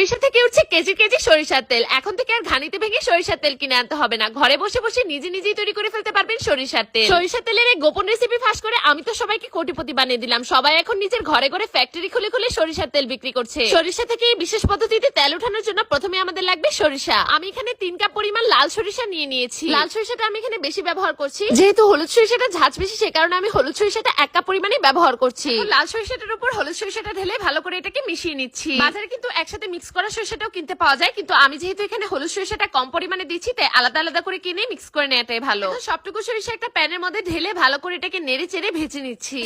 সরিষা থেকে উঠছে কেজি কেজি সরিষার তেল। এখন থেকে আর ঘানিতে ভেঙে সরিষার তেল কিনে আনতে হবে না, ঘরে বসে বসে নিজে নিজেই তৈরি করে ফেলতে পারবেন সরিষার তেল। সরিষার তেলের এই গোপন রেসিপি ফাঁস করে আমি তো সবাইকে কোটিপতি বানিয়ে দিলাম। সবাই এখন নিজের ঘরে ঘরে ফ্যাক্টরি খুলে খুলে সরিষার তেল বিক্রি করছে। সরিষা থেকে এই বিশেষ পদ্ধতিতে তেল ওঠানোর জন্য প্রথমে আমাদের লাগবে সরিষা। আমি এখানে 3 কাপ পরিমাণ লাল সরিষা নিয়ে নিয়েছি। লাল সরিষাটা আমি এখানে বেশি ব্যবহার করছি, যেহেতু হলুদ সরিষাটা ঝাঁজ বেশি, সে কারণে আমি হলুদ সরিষাটা 1 কাপ পরিমাণে ব্যবহার করছি। লাল সরিষাটার উপর হলুদ সরিষাটা ঢেলে ভালো করে এটাকে মিশিয়ে নিচ্ছি। বাজারে কিন্তু একসাথে মিক্স করা সরিষাটাও কিনতে পাওয়া যায়, কিন্তু আমি যেহেতু এখানে হলুদ সরিষাটা কম পরিমাণে দিচ্ছি, তাই আলাদা আলাদা করে কিনে মিক্স করে নেওয়াটাই ভালো। সবটুকু সরিষা একটা প্যানের মধ্যে ঢেলে ভালো করে এটাকে নেড়ে চেড়ে ভেজে নিচ্ছি।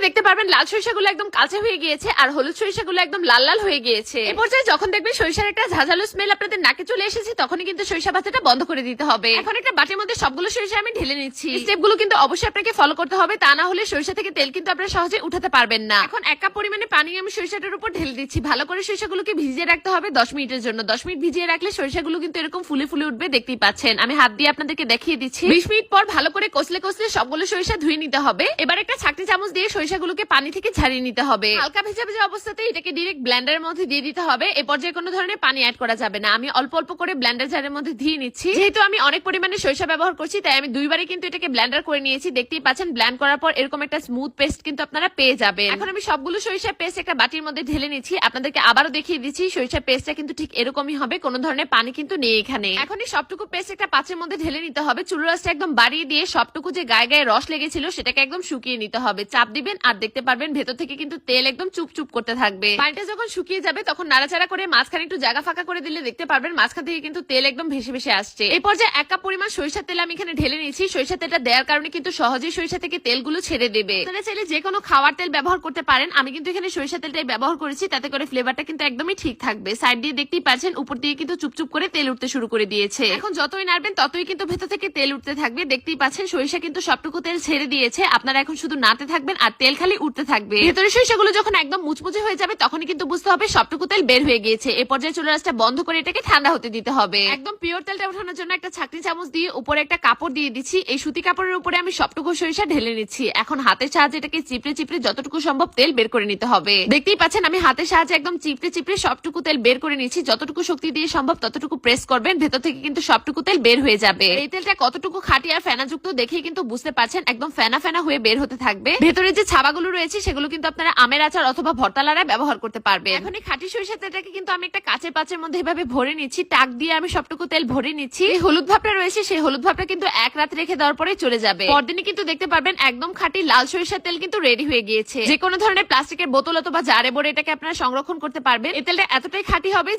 দেখতে পারবেন লাল সরিষাগুলো একদম কাঁচা হয়ে গিয়েছে আর হলুদ সরিষাগুলো একদম লাল লাল হয়ে গিয়েছে। এই পর্যায়ে যখন দেখবেন সরিষার একটা ঝাঁঝালো স্মেল আপনাদের নাকে চলে এসেছে, তখনই কিন্তু সরিষা ভাজাটা বন্ধ করে দিতে হবে। এখন একটা বাটির মধ্যে সবগুলো সরিষা আমি ঢেলে নিচ্ছি। স্টেপগুলো কিন্তু অবশ্যই আপনাকে ফলো করতে হবে, তা না হলে সরিষা থেকে তেল কিন্তু আপনারা সহজে উঠাতে পারবেন না। এখন 1 কাপ পরিমাণে পানি আমি সরিষাটার উপর ঢেলে দিচ্ছি। ভালো করে সরিষাগুলোকে ভিজিয়ে রাখতে হবে 10 মিনিটের জন্য। 10 মিনিট ভিজিয়ে রাখলে সরিষাগুলো কিন্তু এরকম ফুলে ফুলে উঠবে, দেখতেই পাচ্ছেন। আমি হাত দিয়ে আপনাদেরকে দেখিয়ে দিচ্ছি। 20 মিনিট পর ভালো করে কষলে কষলে সবগুলো সরিষা ধুয়ে নিতে হবে। এবার একটা ছাঁকনি চামচ দিয়ে সরিষাগুলোকে পানি থেকে ঝারিয়ে নিতে হবে। হালকা ভেজা ভেজা অবস্থাতে এটাকে ডিরেক্ট ব্লেন্ডারের মধ্যে দিয়ে দিতে হবে। এ পর্যায়ে কোনো ধরনের পানি অ্যাড করা যাবে না। আমি অল্প অল্প করে ব্লেন্ডার জারের মধ্যে দিয়ে নিচ্ছি। যেহেতু আমি অনেক পরিমাণে সরিষা ব্যবহার করছি, তাই আমি 2 বারে কিন্তু এটাকে ব্লেন্ডার করে নিয়েছি। দেখতেই পাচ্ছেন ব্লেন্ড করার পর এরকম একটা স্মুথ পেস্ট কিন্তু আপনারা পেয়ে যাবেন। এখন আমি সবগুলো সরিষা পেস্ট একটা বাটির মধ্যে ঢেলে নিচ্ছি। আপনাদেরকে আবারও দেখিয়ে দিচ্ছি, সরিষা পেস্টটা কিন্তু ঠিক এরকমই হবে, কোনো ধরনের পানি কিন্তু নেই এখানে। এখন এই সবটুকু পেস্ট একটা পাত্রের মধ্যে ঢেলে নিতে হবে। চুলার আঁচটা একদম বাড়িয়ে দিয়ে সবটুকু যে গায়ে গায়ে রস লেগেছিল সেটাকে একদম শুকিয়ে নিতে হবে। চাপ দিবেন আর দেখতে পারবেন ভেতর থেকে কিন্তু তেল একদম চুপচুপ করতে থাকবে। পানিটা যখন শুকিয়ে যাবে তখন নাড়াচাড়া করে মাঝখানে একটু জায়গা ফাঁকা করে দিলে দেখতে পারবেন মাঝখান থেকে কিন্তু তেল একদম ভেসে ভেসে আসছে। এই পর্যায়ে 1 কাপ পরিমাণ সরিষার তেল আমি এখানে ঢেলে নিয়েছি। সরিষার তেলটা দেওয়ার কারণে কিন্তু সহজেই সরিষা থেকে তেলগুলো ছেড়ে দেবে। আপনারা চাইলে যে কোনো খাওয়ার তেল ব্যবহার করতে পারেন, আমি কিন্তু এখানে সরিষা তেলটাই ব্যবহার করেছি, তাতে করে ফ্লেভারটা কিন্তু একদমই ঠিক থাকবে। সাইড দিয়ে দেখতেই পাচ্ছেন উপর দিয়ে কিন্তু চুপচুপ করে তেল উঠতে শুরু করে দিয়েছে। এখন যতই নাড়বেন ততই কিন্তু ভেতর থেকে তেল উঠতে থাকবে। দেখতেই পাচ্ছেন সরিষা কিন্তু সবটুকু তেল ছেড়ে দিয়েছে। আপনারা এখন শুধু নাড়তে থাকবেন আর তেল খালি উঠতে থাকবে। ভেতরে সরিষাগুলো যখন একদম মুচমুচে হয়ে যাবে তখনই কিন্তু বুঝতে হবে সবটুকু তেল বের হয়ে গিয়েছে। এই পর্যায়ে চুলার আঁচটা বন্ধ করে এটাকে ঠান্ডা হতে দিতে হবে। একদম পিওর তেলটা ওঠানোর জন্য একটা ছাঁকনি চামচ দিয়ে উপরে একটা কাপড় দিয়ে দিচ্ছি। এই সুতি কাপড়ের উপরে আমি সবটুকু সরিষা ঢেলে নিচ্ছি। এখন হাতের সাহায্যে এটাকে চিপড়ে চিপড়ে যতটুকু সম্ভব তেল বের করে নিতে হবে। দেখতেই পাচ্ছেন আমি হাতের সাহায্যে একদম চিপড়ে চিপড়ে সবটুকু তেল বের করে নিচ্ছি। যতটুকু শক্তি দিয়ে সম্ভব ততটুকু প্রেস করবেন, ভেতর থেকে কিন্তু সবটুকু তেল বের হয়ে যাবে। এই তেলটা কতটুকু খাঁটি আর ফেনাযুক্ত দেখেই কিন্তু বুঝতে পারছেন, একদম ফেনা ফেনা হয়ে বের হতে থাকবে। ভেতরে যে ছাবাগুলো রয়েছে সেগুলো কিন্তু আপনারা আমের আচার অথবা ভর্তালারায় ব্যবহার করতে পারবেন। এখন এই খাঁটি সরিষার তেলটাকে কিন্তু আমি একটা কাঁচের পাত্রের মধ্যে এভাবে ভরে নিচ্ছি। টাক দিয়ে আমি সবটুকু তেল ভরে নিচ্ছি। এই হলুদ ভাবটা রয়েছে, সেই হলুদ ভাবটা কিন্তু 1 রাত রেখে দেওয়ার পরে চলে যাবে। পরদিনই কিন্তু দেখতে পারবেন একদম খাঁটি লাল সরিষার তেল কিন্তু রেডি হয়ে গিয়েছে। যে কোনো ধরনের প্লাস্টিকের বোতল অথবা জারে ভরে এটাকে আপনারা সংরক্ষণ করতে পারবেন। এই তেলটা এতটাই খাঁটি হবে